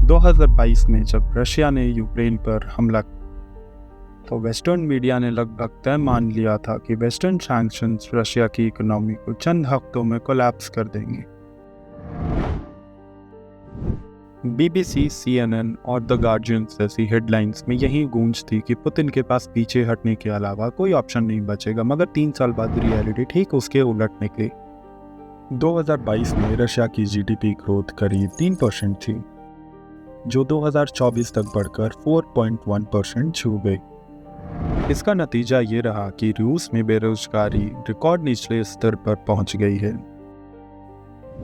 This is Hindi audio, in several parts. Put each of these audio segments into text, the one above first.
2022 में जब रशिया ने यूक्रेन पर हमला तो वेस्टर्न मीडिया ने लगभग तय मान लिया था कि वेस्टर्न सैंक्शंस रशिया की इकोनॉमी को चंद हफ्तों में कोलैप्स कर देंगे। बीबीसी, सीएनएन और द गार्जियन जैसी हेडलाइंस में यही गूंज थी कि पुतिन के पास पीछे हटने के अलावा कोई ऑप्शन नहीं बचेगा, मगर 3 साल बाद रियलिटी ठीक उसके उलट निकली। 2022 में रशिया की जीडीपी ग्रोथ करीब 3% थी, जो 2024 तक बढ़कर 4.1% छू गई। इसका नतीजा ये रहा कि रूस में बेरोजगारी रिकॉर्ड निचले स्तर पर पहुंच गई है।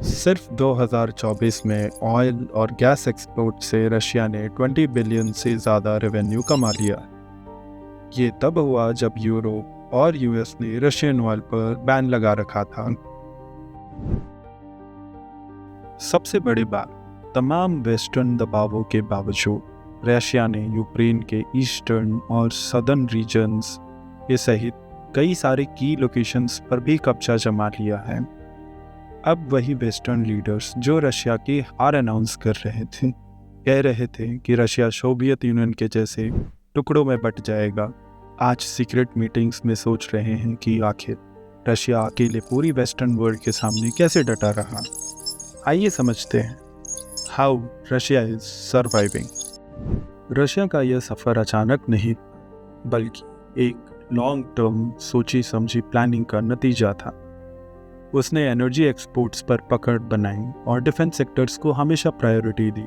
सिर्फ 2024 में ऑयल और गैस एक्सपोर्ट से रशिया ने 20 बिलियन से ज़्यादा रेवेन्यू कमा लिया। ये तब हुआ जब यूरोप और यूएस ने रशियन ऑयल पर बैन लगा रखा था। सबसे बड़ी बात, तमाम वेस्टर्न दबावों के बावजूद रशिया ने यूक्रेन के ईस्टर्न और सदर्न रीजन्स के सहित कई सारे की लोकेशंस पर भी कब्जा जमा लिया है। अब वही वेस्टर्न लीडर्स जो रशिया की हार अनाउंस कर रहे थे, कह रहे थे कि रशिया सोवियत यूनियन के जैसे टुकड़ों में बट जाएगा, आज सीक्रेट मीटिंग्स में सोच रहे हैं कि आखिर रशिया अकेले पूरी वेस्टर्न वर्ल्ड के सामने कैसे डटा रहा। आइए समझते हैं how Russia is surviving. Russia का यह सफ़र अचानक नहीं, बल्कि एक लॉन्ग टर्म सोची समझी प्लानिंग का नतीजा था। उसने एनर्जी एक्सपोर्ट्स पर पकड़ बनाई और डिफेंस सेक्टर्स को हमेशा प्रायोरिटी दी।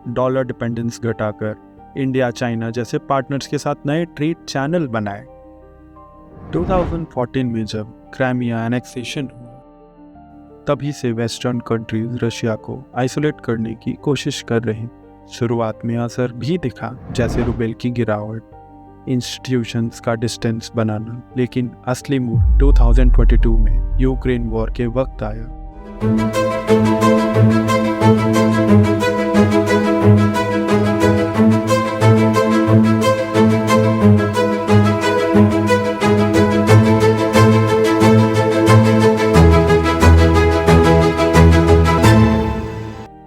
डॉलर डिपेंडेंस घटाकर इंडिया, चाइना जैसे पार्टनर्स के साथ नए ट्रेड चैनल बनाए। 2014 में जब क्राइमिया एनेक्सेशन हुआ, तभी से वेस्टर्न कंट्रीज रशिया को आइसोलेट करने की कोशिश कर रही। शुरुआत में असर भी दिखा, जैसे रूबेल की गिरावट, इंस्टीट्यूशंस का डिस्टेंस बनाना, लेकिन असली मूड 2022 में यूक्रेन वॉर के वक्त आया।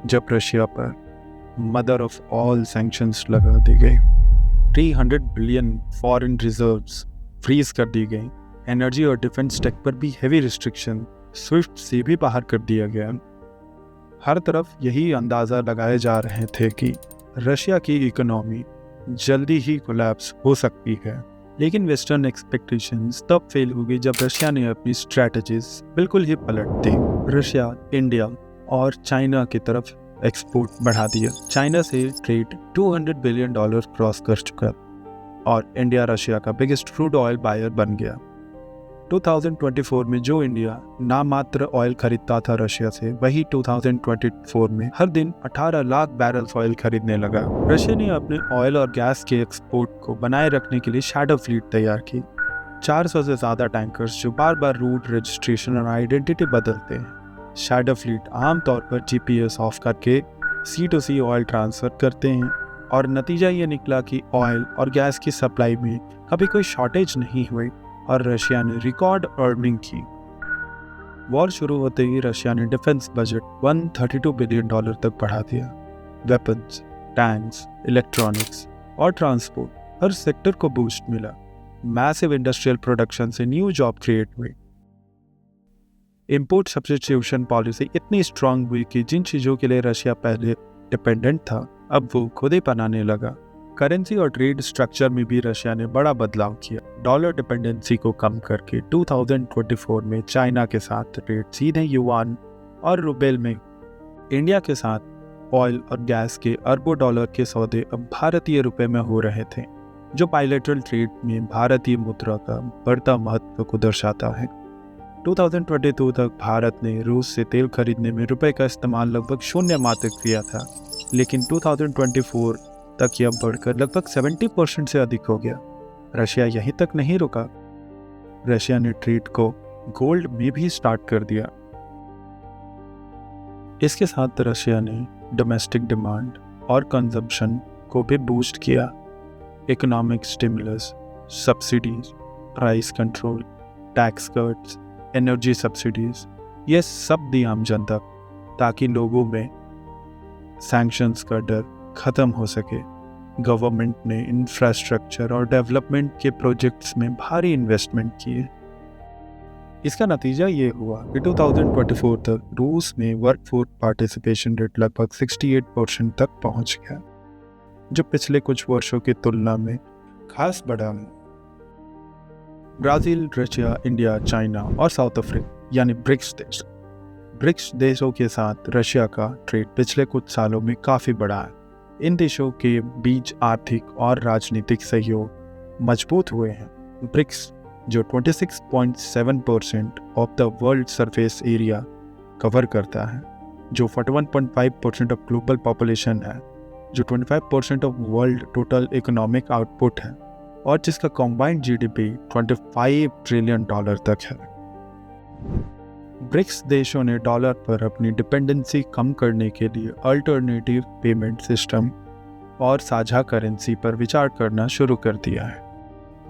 जब रशिया पर मदर ऑफ ऑल सैंक्शंस लगा दी गई, 300 बिलियन फॉरेन रिजर्व्स फ्रीज कर दी गई, एनर्जी और डिफेंस टेक पर भी हेवी रिस्ट्रिक्शन स्विफ्ट से भी बाहर कर दिया गया। हर तरफ यही अंदाज़ा लगाए जा रहे थे कि रशिया की इकोनॉमी जल्दी ही कोलैप्स हो सकती है। लेकिन वेस्टर्न एक्सपेक्टेशंस तब फेल हो गई जब रशिया ने अपनी स्ट्रैटेजीज बिल्कुल ही पलट दी। रशिया इंडिया और चाइना की तरफ एक्सपोर्ट बढ़ा दिया। चाइना से ट्रेड $200 बिलियन क्रॉस कर चुका और इंडिया रशिया का बिगेस्ट क्रूड ऑयल बायर बन गया। 2024 में जो इंडिया नाम मात्र ऑयल खरीदता था रशिया से, वही 2024 में हर दिन 18 लाख बैरल ऑयल खरीदने लगा। रशिया ने अपने ऑयल और गैस के एक्सपोर्ट को बनाए रखने के लिए शैडो फ्लीट तैयार की। 400 से ज़्यादा टैंकर्स जो बार बार रूट, रजिस्ट्रेशन और आइडेंटिटी बदलते हैं। शैडो फ्लीट आमतौर पर जीपीएस ऑफ करके C2C ऑयल ट्रांसफ़र करते हैं और नतीजा ये निकला कि ऑयल और गैस की सप्लाई में कभी कोई शॉर्टेज नहीं हुई और रशिया ने रिकॉर्ड अर्निंग की। वॉर शुरू होते ही रशिया ने डिफेंस बजट $132 बिलियन तक बढ़ा दिया। वेपन्स, टैंक्स, इलेक्ट्रॉनिक्स और ट्रांसपोर्ट, हर सेक्टर को बूस्ट मिला। मैसिव इंडस्ट्रियल प्रोडक्शन से न्यू जॉब क्रिएट हुई। इंपोर्ट सब्स्टिट्यूशन पॉलिसी इतनी स्ट्रांग हुई कि जिन चीज़ों के लिए रशिया पहले डिपेंडेंट था, अब वो खुद ही बनाने लगा। करेंसी और ट्रेड स्ट्रक्चर में भी रशिया ने बड़ा बदलाव किया। डॉलर डिपेंडेंसी को कम करके 2024 में चाइना के साथ ट्रेड सीधे युआन और रूबेल में, इंडिया के साथ ऑयल और गैस के अरबों डॉलर के सौदे अब भारतीय रुपए में हो रहे थे, जो बायलैटरल ट्रेड में भारतीय मुद्रा का बढ़ता महत्व को दर्शाता है। 2022 तक भारत ने रूस से तेल खरीदने में रुपए का इस्तेमाल लगभग शून्य मात्र किया था, लेकिन 2024 तक यह बढ़कर लगभग 70% से अधिक हो गया। रशिया यहीं तक नहीं रुका, रशिया ने ट्रेड को गोल्ड में भी स्टार्ट कर दिया। इसके साथ रशिया ने डोमेस्टिक डिमांड और कंजम्पशन को भी बूस्ट किया। Economic stimulus, subsidies, price control, tax cuts, energy subsidies, ये सब दी आम जनता, ताकि लोगों में सैंक्शंस का डर खत्म हो सके। गवर्नमेंट ने इंफ्रास्ट्रक्चर और डेवलपमेंट के प्रोजेक्ट्स में भारी इन्वेस्टमेंट किए। इसका नतीजा ये हुआ कि 2024 तक रूस में वर्कफोर्स पार्टिसिपेशन रेट लगभग 68% तक पहुंच गया, जो पिछले कुछ वर्षों की तुलना में खास बढ़ा है। ब्राज़ील, रशिया, इंडिया, चाइना और साउथ अफ्रीका यानी ब्रिक्स देशों के साथ रशिया का ट्रेड पिछले कुछ सालों में काफ़ी बढ़ा है। इन देशों के बीच आर्थिक और राजनीतिक सहयोग मजबूत हुए हैं। ब्रिक्स, जो 26.7% of the world surface area cover करता है, जो 41.5% ऑफ ग्लोबल पॉपुलेशन है, जो 25% of world total economic output है और जिसका कॉम्बाइंड जीडीपी $25 ट्रिलियन तक है। ब्रिक्स देशों ने डॉलर पर अपनी डिपेंडेंसी कम करने के लिए अल्टरनेटिव पेमेंट सिस्टम और साझा करेंसी पर विचार करना शुरू कर दिया है,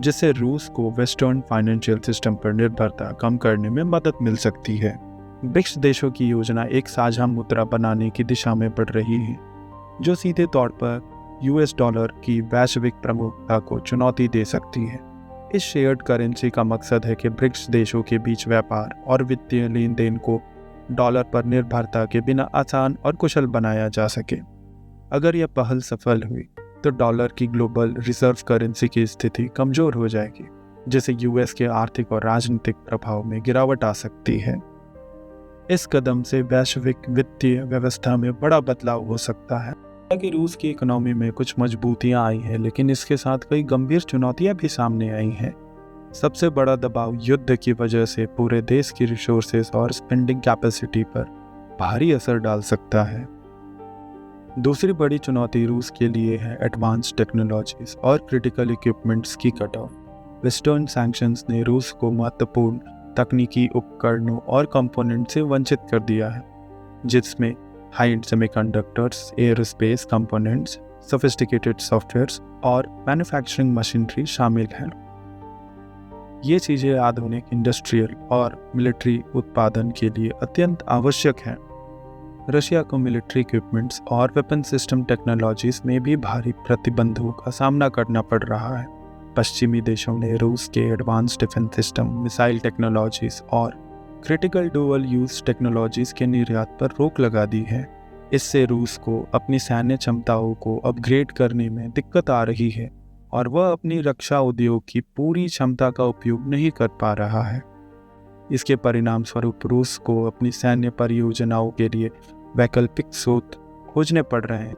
जिससे रूस को वेस्टर्न फाइनेंशियल सिस्टम पर निर्भरता कम करने में मदद मिल सकती है। ब्रिक्स देशों की योजना एक साझा मुद्रा बनाने की दिशा में बढ़ रही है, जो सीधे तौर पर यूएस डॉलर की वैश्विक प्रमुखता को चुनौती दे सकती है। इस शेयर्ड करेंसी का मकसद है कि ब्रिक्स देशों के बीच व्यापार और वित्तीय लेन देन को डॉलर पर निर्भरता के बिना आसान और कुशल बनाया जा सके। अगर यह पहल सफल हुई तो डॉलर की ग्लोबल रिजर्व करेंसी की स्थिति कमजोर हो जाएगी, जिससे यूएस के आर्थिक और राजनीतिक प्रभाव में गिरावट आ सकती है। इस कदम से वैश्विक वित्तीय व्यवस्था में बड़ा बदलाव हो सकता है। हालांकि रूस की इकोनॉमी में कुछ मजबूतियां आई हैं, लेकिन इसके साथ कई गंभीर चुनौतियां भी सामने आई हैं। सबसे बड़ा दबाव युद्ध की वजह से पूरे देश की रिसोर्सेज और स्पेंडिंग कैपेसिटी पर भारी असर डाल सकता है। दूसरी बड़ी चुनौती रूस के लिए है एडवांस टेक्नोलॉजीज और क्रिटिकल इक्विपमेंट्स की कट ऑफ। वेस्टर्न सैंक्शंस ने रूस को महत्वपूर्ण तकनीकी उपकरणों और कंपोनेंट से वंचित कर दिया है, जिसमें high-end semiconductors, aerospace components, sophisticated softwares और मैन्युफैक्चरिंग मशीनरी शामिल हैं। ये चीज़ें आधुनिक इंडस्ट्रियल और मिलिट्री उत्पादन के लिए अत्यंत आवश्यक हैं। रशिया को मिलिट्री इक्विपमेंट्स और वेपन सिस्टम टेक्नोलॉजीज में भी भारी प्रतिबंधों का सामना करना पड़ रहा है। पश्चिमी देशों ने रूस के advance defence system, missile technologies और क्रिटिकल डुअल यूज टेक्नोलॉजीज के निर्यात पर रोक लगा दी है। इससे रूस को अपनी सैन्य क्षमताओं को अपग्रेड करने में दिक्कत आ रही है और वह अपनी रक्षा उद्योग की पूरी क्षमता का उपयोग नहीं कर पा रहा है। इसके परिणाम स्वरूप रूस को अपनी सैन्य परियोजनाओं के लिए वैकल्पिक स्रोत खोजने पड़ रहे हैं।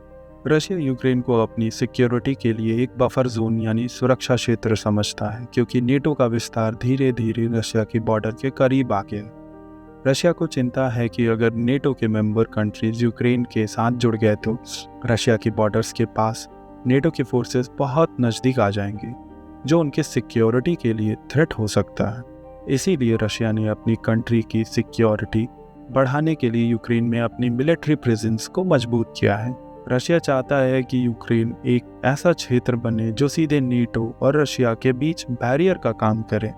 रशिया यूक्रेन को अपनी सिक्योरिटी के लिए एक बफर जोन यानी सुरक्षा क्षेत्र समझता है, क्योंकि नेटो का विस्तार धीरे धीरे रशिया की बॉर्डर के करीब आ गया। रशिया को चिंता है कि अगर नेटो के मेंबर कंट्रीज यूक्रेन के साथ जुड़ गए तो रशिया की बॉर्डर्स के पास नेटो की फोर्सेस बहुत नज़दीक आ जाएंगी, जो उनके सिक्योरिटी के लिए थ्रेट हो सकता है। इसीलिए रशिया ने अपनी कंट्री की सिक्योरिटी बढ़ाने के लिए यूक्रेन में अपनी मिलिट्री प्रेजेंस को मजबूत किया है। रशिया चाहता है कि यूक्रेन एक ऐसा क्षेत्र बने जो सीधे नेटो और रशिया के बीच बैरियर का काम करे।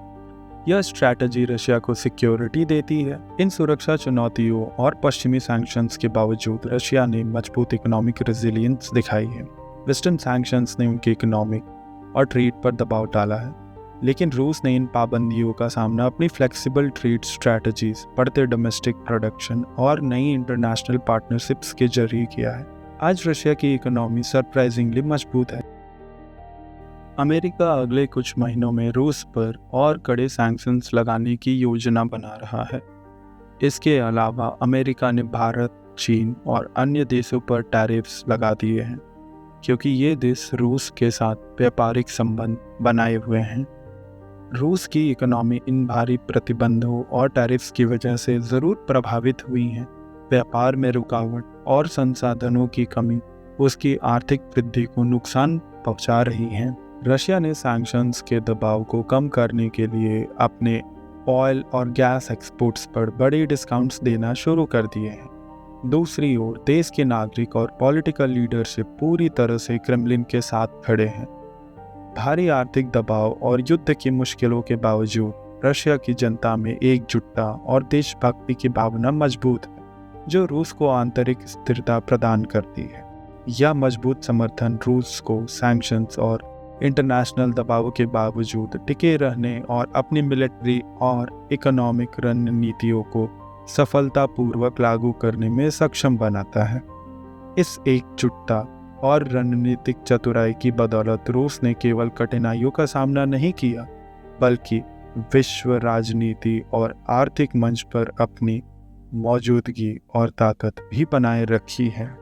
यह स्ट्रैटेजी रशिया को सिक्योरिटी देती है। इन सुरक्षा चुनौतियों और पश्चिमी सैंक्शंस के बावजूद रशिया ने मजबूत इकोनॉमिक रेजिलियंस दिखाई है। वेस्टर्न सैंक्शंस ने उनके इकोनॉमिक और ट्रेड पर दबाव डाला है, लेकिन रूस ने इन पाबंदियों का सामना अपनी फ्लेक्सिबल ट्रेड स्ट्रैटेजीज, बढ़ते डोमेस्टिक प्रोडक्शन और नई इंटरनेशनल पार्टनरशिप्स के जरिए किया है। आज रशिया की इकोनॉमी सरप्राइजिंगली मजबूत है। अमेरिका अगले कुछ महीनों में रूस पर और कड़े सैंक्शंस लगाने की योजना बना रहा है। इसके अलावा अमेरिका ने भारत, चीन और अन्य देशों पर टैरिफ्स लगा दिए हैं, क्योंकि ये देश रूस के साथ व्यापारिक संबंध बनाए हुए हैं। रूस की इकोनॉमी इन भारी प्रतिबंधों और टैरिफ्स की वजह से ज़रूर प्रभावित हुई है। व्यापार में रुकावट और संसाधनों की कमी उसकी आर्थिक वृद्धि को नुकसान पहुंचा रही है। रशिया ने सैंक्शंस के दबाव को कम करने के लिए अपने ऑयल और गैस एक्सपोर्ट्स पर बड़े डिस्काउंट्स देना शुरू कर दिए हैं। दूसरी ओर देश के नागरिक और पॉलिटिकल लीडरशिप पूरी तरह से क्रेमलिन के साथ खड़े हैं। भारी आर्थिक दबाव और युद्ध की मुश्किलों के बावजूद रशिया की जनता में एकजुटता और देशभक्ति की भावना मजबूत है, जो रूस को आंतरिक स्थिरता प्रदान करती है। यह मजबूत समर्थन रूस को सैंक्शंस और इंटरनेशनल दबाव के बावजूद टिके रहने और अपनी मिलिट्री और इकोनॉमिक रणनीतियों को सफलतापूर्वक लागू करने में सक्षम बनाता है। इस एकजुटता और रणनीतिक चतुराई की बदौलत रूस ने केवल कठिनाइयों का सामना नहीं किया, बल्कि विश्व राजनीति और आर्थिक मंच पर अपनी मौजूदगी और ताकत भी बनाए रखी है।